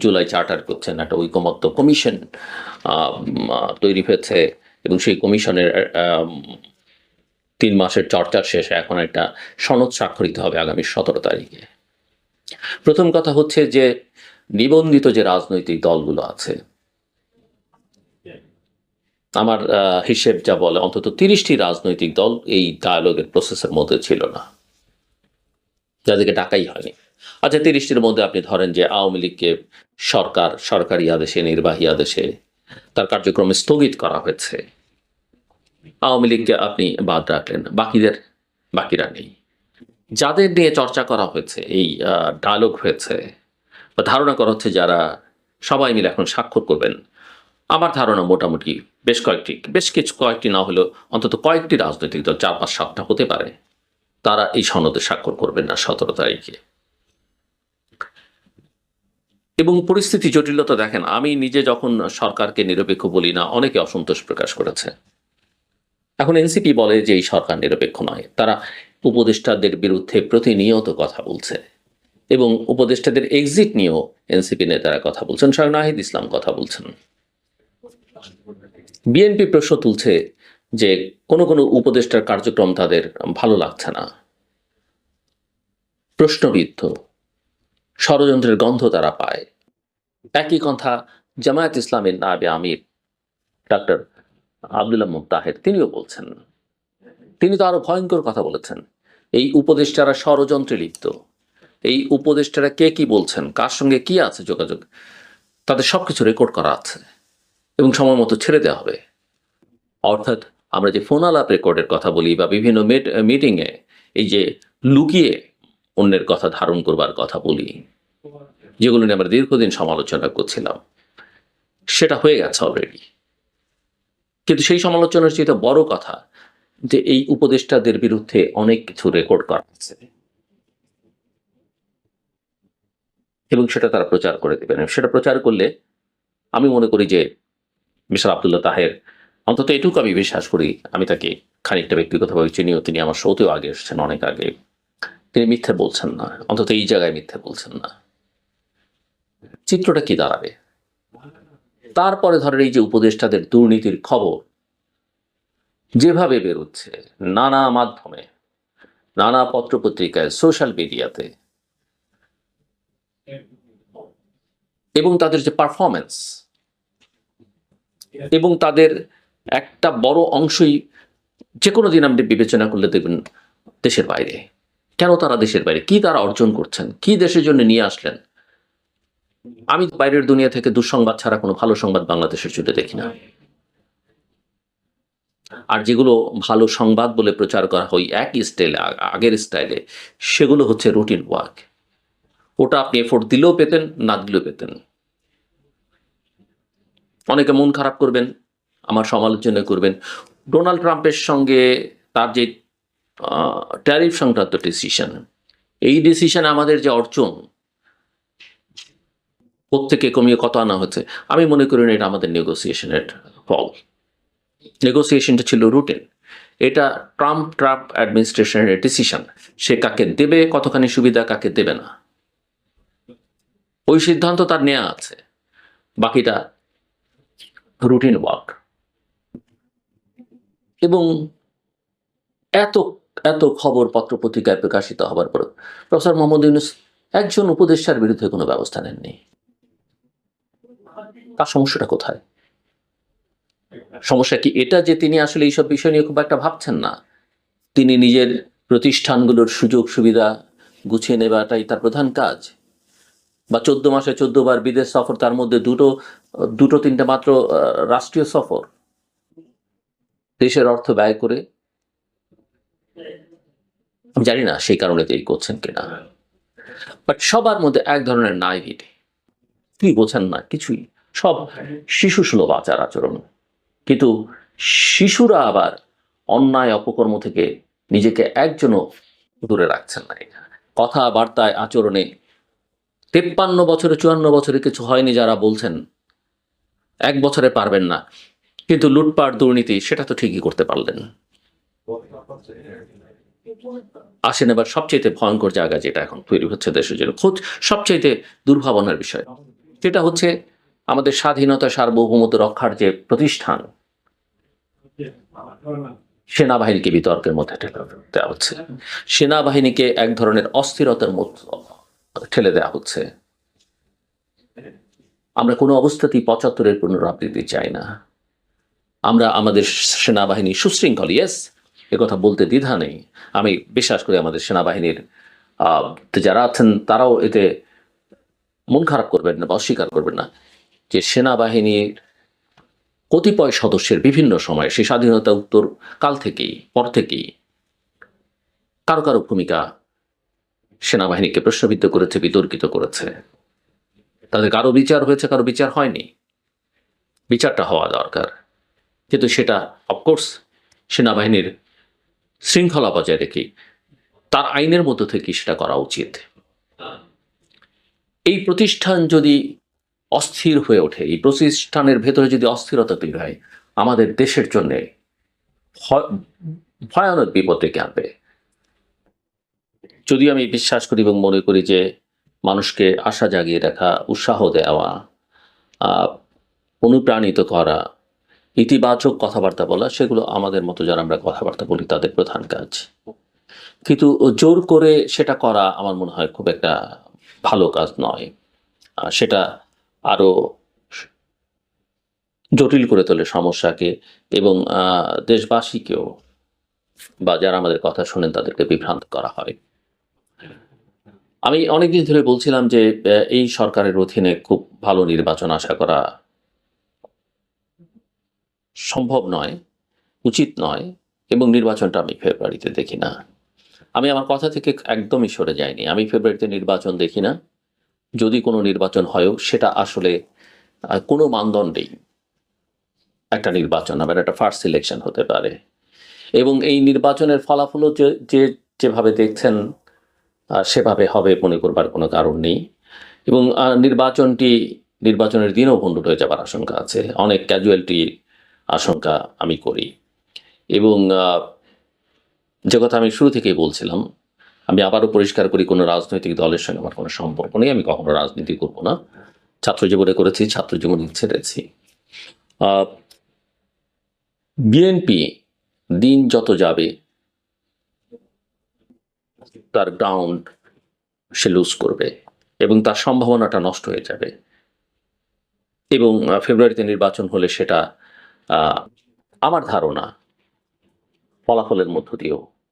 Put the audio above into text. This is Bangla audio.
জুলাই চার্টার করছেন, একটা ঐকমত্য কমিশন তৈরি হয়েছে, এবং সেই কমিশনের 3 মাসের চর্চার শেষে এখন একটা সনদ স্বাক্ষরিত হবে আগামী 17 তারিখে। প্রথম কথা হচ্ছে যে নিবন্ধিত যে রাজনৈতিক দলগুলো আছে, আমার হিসেব যা বলে অন্তত 30টি রাজনৈতিক দল এই ডায়ালগের প্রসেসের মধ্যে ছিল না, যাদেরকে ডাকাই হয়নি। আচ্ছা, 30টির মধ্যে আপনি ধরেন যে আওয়ামী লীগকে সরকারি আদেশে, নির্বাহী আদেশে তার কার্যক্রম স্থগিত করা হয়েছে, আওয়ামী লীগকে আপনি বাদ রাখলেন, বাকিরা নেই। যাদের নিয়ে চর্চা করা হয়েছে, এই ডায়ালগ হয়েছে বা ধারণা করা হচ্ছে যারা সবাই মিলে এখন স্বাক্ষর করবেন, আমার ধারণা মোটামুটি বেশ কয়েকটি না হলেও অন্তত কয়েকটি রাজনৈতিক দল, 4-5-7টা হতে পারে, তারা এই সনদে স্বাক্ষর করবেন না 17 তারিখে। এবং পরিস্থিতি জটিলতা দেখেন, আমি নিজে যখন সরকারকে নিরপেক্ষ বলি না, অনেকে অসন্তোষ প্রকাশ করেছে। এখন এনসিপি বলে যে এই সরকার নিরপেক্ষ নয়, তারা উপদেষ্টাদের বিরুদ্ধে প্রতিনিয়ত কথা বলছে, এবং উপদেষ্টাদের এক্সিট নিয়েও এনসিপি নেতারা কথা বলছেন, স্বয়ং নাহিদ ইসলাম কথা বলছেন। বিএনপি প্রশ্ন তুলছে যে কোনো উপদেষ্টার কার্যক্রম তাদের ভালো লাগছে না, প্রশ্নবিদ্ধ, ষড়যন্ত্রের গন্ধ তারা পায়। একই কথা জামায়াত ইসলামের নায়েবে আমির ডক্টর আব্দুল্লাহ মুত্তাহের, তিনিও বলছেন। তিনি তো আরো ভয়ঙ্কর কথা বলেছেন, এই উপদেষ্টারা ষড়যন্ত্রে লিপ্ত, এই উপদেষ্টারা কে কি বলছেন, কার সঙ্গে কি আছে যোগাযোগ, তাদের সবকিছু রেকর্ড করা আছে এবং সময় মতো ছেড়ে দেওয়া হবে। অর্থাৎ আমরা যে ফোন আলাপ রেকর্ডের কথা বলি বা বিভিন্ন মিটিংয়ে এই যে লুকিয়ে অন্যের কথা ধারণ করবার কথা বলি, যেগুলো নিয়ে আমরা দীর্ঘদিন সমালোচনা করছিলাম, সেটা হয়ে গেছে অলরেডি। কিন্তু সেই সমালোচনার চেয়ে বড় কথা যে এই উপদেষ্টাদের বিরুদ্ধে অনেক কিছু রেকর্ড করা আছে এবং সেটা তারা প্রচার করে দেবেন। সেটা প্রচার করলে আমি মনে করি যে মিস্টার আব্দুল্লাহ তাহের, অন্তত এটুকু আমি বিশ্বাস করি, আমি তাকে খানিকটা ব্যক্তিগতভাবে চিনিও, তিনি আমার শোতেও আগে এসেছেন, অনেক আগে, তিনি মিথ্যে বলছেন না, অন্তত এই জায়গায় মিথ্যে বলছেন না। চিত্রটা কি দাঁড়াবে? তারপরে ধরেন এই যে উপদেষ্টাদের দুর্নীতির খবর যেভাবে বেরোচ্ছে নানা মাধ্যমে, নানা পত্রপত্রিকায়, সোশ্যাল মিডিয়াতে, এবং তাদের যে পারফরমেন্স, এবং তাদের একটা বড় অংশই যে কোনো দিন আপনি বিবেচনা করলে দেখবেন দেশের বাইরে। কেন তারা দেশের বাইরে? কি তারা অর্জন করছেন? কি দেশের জন্য নিয়ে আসলেন? আমি বাইরের দুনিয়া থেকে দুঃসংবাদ ছাড়া কোনো ভালো সংবাদ বাংলাদেশের জন্য দেখি না। আর যেগুলো ভালো সংবাদ বলে প্রচার করা হয় একই স্টাইলে, আগের স্টাইলে, সেগুলো হচ্ছে রুটিন ওয়ার্ক। ওটা আপনি এফোর্ট দিলেও পেতেন, না দিলেও পেতেন। অনেকে মন খারাপ করবেন, আমার সমালোচনা করবেন। ডোনাল্ড ট্রাম্পের সঙ্গে তার যে ট্যারিফ সংক্রান্ত ডিসিশন, এই ডিসিশন আমাদের যে অর্জন, প্রত্যেকে কমিয়ে কত আনা হচ্ছে, আমি মনে করি না এটা আমাদের নেগোসিয়েশনের ফল। নেগোসিয়েশনটা ছিল রুটিন। এটা ট্রাম্প অ্যাডমিনিস্ট্রেশনের ডিসিশন, সে কাকে দেবে, কতখানি সুবিধা কাকে দেবে না, ওই সিদ্ধান্ত তার নেওয়া আছে, বাকিটা রুটিন ওয়ার্ক। এবং এত এত খবর পত্রপত্রিকায় প্রকাশিত হবার পর প্রফেসর মোহাম্মদ ইউনূস একজন উপদেষ্টার বিরুদ্ধে কোনো ব্যবস্থা নেননি। তার সমস্যাটা কোথায়? সমস্যা কি এটা যে তিনি আসলে এইসব বিষয় নিয়ে খুব একটা ভাবছেন না, তিনি নিজের প্রতিষ্ঠানগুলোর সুযোগ সুবিধা গুছিয়ে নেওয়াটাই তার প্রধান কাজ? বা 14 মাসে 14 বার বিদেশ সফর, তার মধ্যে দুটো তিনটা মাত্র রাষ্ট্রীয় সফর, দেশের অর্থ ব্যয় করে? আমি জানি না সেই কারণে তিনি করছেন কিনা, বাট সবার মধ্যে এক ধরনের নাইভিটি, কি বোঝেন না কিছুই, সব শিশু সুলভ আচার আচরণ। কিন্তু শিশুরা আবার অন্যায় অপকর্ম থেকে নিজেকে একজনও দূরে রাখছেন না। কথাবার্তায়, আচরণে 53 বছরে 54 বছরে কিছু হয়নি যারা বলছেন 1 বছরে পারবেন না, কিন্তু লুটপাট দুর্নীতি সেটা তো ঠিকই করতে পারলেন। আসেন এবার সবচেয়ে ভয়ঙ্কর জায়গা যেটা এখন তৈরি হচ্ছে দেশের জন্য, সবচেয়ে দুর্ভাবনার বিষয়, যেটা হচ্ছে আমাদের স্বাধীনতা সার্বভৌমত্ব রক্ষার যে প্রতিষ্ঠান, সেনাবাহিনীকে বিতর্কের মধ্যে ঠেলে দেওয়া হচ্ছে, সেনাবাহিনীকে এক ধরনের অস্থিরতার মধ্যে ঠেলে দেওয়া হচ্ছে। আমরা কোনো অবস্থাতেই ৭৫-এর পুনরাবৃত্তি চাই না। আমরা আমাদের সেনাবাহিনী সুশৃঙ্খল, ইয়েস, কথা বলতে দ্বিধা নেই। আমি বিশ্বাস করি আমাদের সেনাবাহিনীর যারা আছেন তারাও এতে মন খারাপ করবেন না বা অস্বীকার করবেন না যে সেনাবাহিনীর কতিপয় সদস্যের বিভিন্ন সময়ে সেই স্বাধীনতা উত্তর কাল থেকেই পর থেকেই কারো কারো ভূমিকা সেনাবাহিনীকে প্রশ্নবিদ্ধ করেছে, বিতর্কিত করেছে। তাদের কারো বিচার হয়েছে, কারো বিচার হয়নি। বিচারটা হওয়া দরকার, কিন্তু সেটা অফকোর্স সেনাবাহিনীর শৃঙ্খলা বজায় রেখে তার আইনের মধ্য থেকে সেটা করা উচিত। এই প্রতিষ্ঠান যদি অস্থির হয়ে ওঠে, এই প্রতিষ্ঠানের ভেতরে যদি অস্থিরতা তৈরি হয়, আমাদের দেশের জন্য ভয়ানক বিপদ ডেকে আনবে। যদিও আমি বিশ্বাস করি এবং মনে করি যে মানুষকে আশা জাগিয়ে রাখা, উৎসাহ দেওয়া, অনুপ্রাণিত করা, ইতিবাচক কথাবার্তা বলা, সেগুলো আমাদের মতো যারা আমরা কথাবার্তা বলি তাদের প্রধান কাজ। কিন্তু জোর করে সেটা করা আমার মনে হয় খুব একটা ভালো কাজ নয়। সেটা আরো জটিল করে তোলে সমস্যাকে, এবং দেশবাসীকেও বা যারা আমাদের কথা শোনেন তাদেরকে বিভ্রান্ত করা হয়। আমি অনেকদিন ধরে বলছিলাম যে এই সরকারের অধীনে খুব ভালো নির্বাচন আশা করা সম্ভব নয়, উচিত নয়, এবং নির্বাচনটা আমি ফেব্রুয়ারিতে দেখি না। আমি আমার কথা থেকে একদমই সরে যাইনি। আমি ফেব্রুয়ারিতে নির্বাচন দেখি না। যদি কোনো নির্বাচন হয়ও সেটা আসলে কোনো মানদণ্ডেই একটা নির্বাচন হবে, একটা ফার্স্ট সিলেকশন হতে পারে, এবং এই নির্বাচনের ফলাফলও যেভাবে দেখছেন সেভাবে হবে মনে করবার কোনো কারণ নেই। এবং নির্বাচনের দিনও ভণ্ডুল হয়ে যাবার আশঙ্কা আছে, অনেক ক্যাজুয়ালিটির আশঙ্কা আমি করি। এবং যে কথা আমি শুরু থেকেই বলছিলাম, আমি আবারও পরিষ্কার করি, কোনো রাজনৈতিক দলের সঙ্গে আমার কোনো সম্পর্ক নেই। আমি কখনো রাজনীতি করব না। ছাত্র জীবনে করেছি, ছাত্র জীবন ছেড়েছি। বিএনপি দিন যত যাবে তার গ্রাউন্ড সে লুজ করবে এবং তার সম্ভাবনাটা নষ্ট হয়ে যাবে। এবং ফেব্রুয়ারিতে নির্বাচন হলে সেটা আমার ধারণা ফলাফলের মধ্য দিয়েও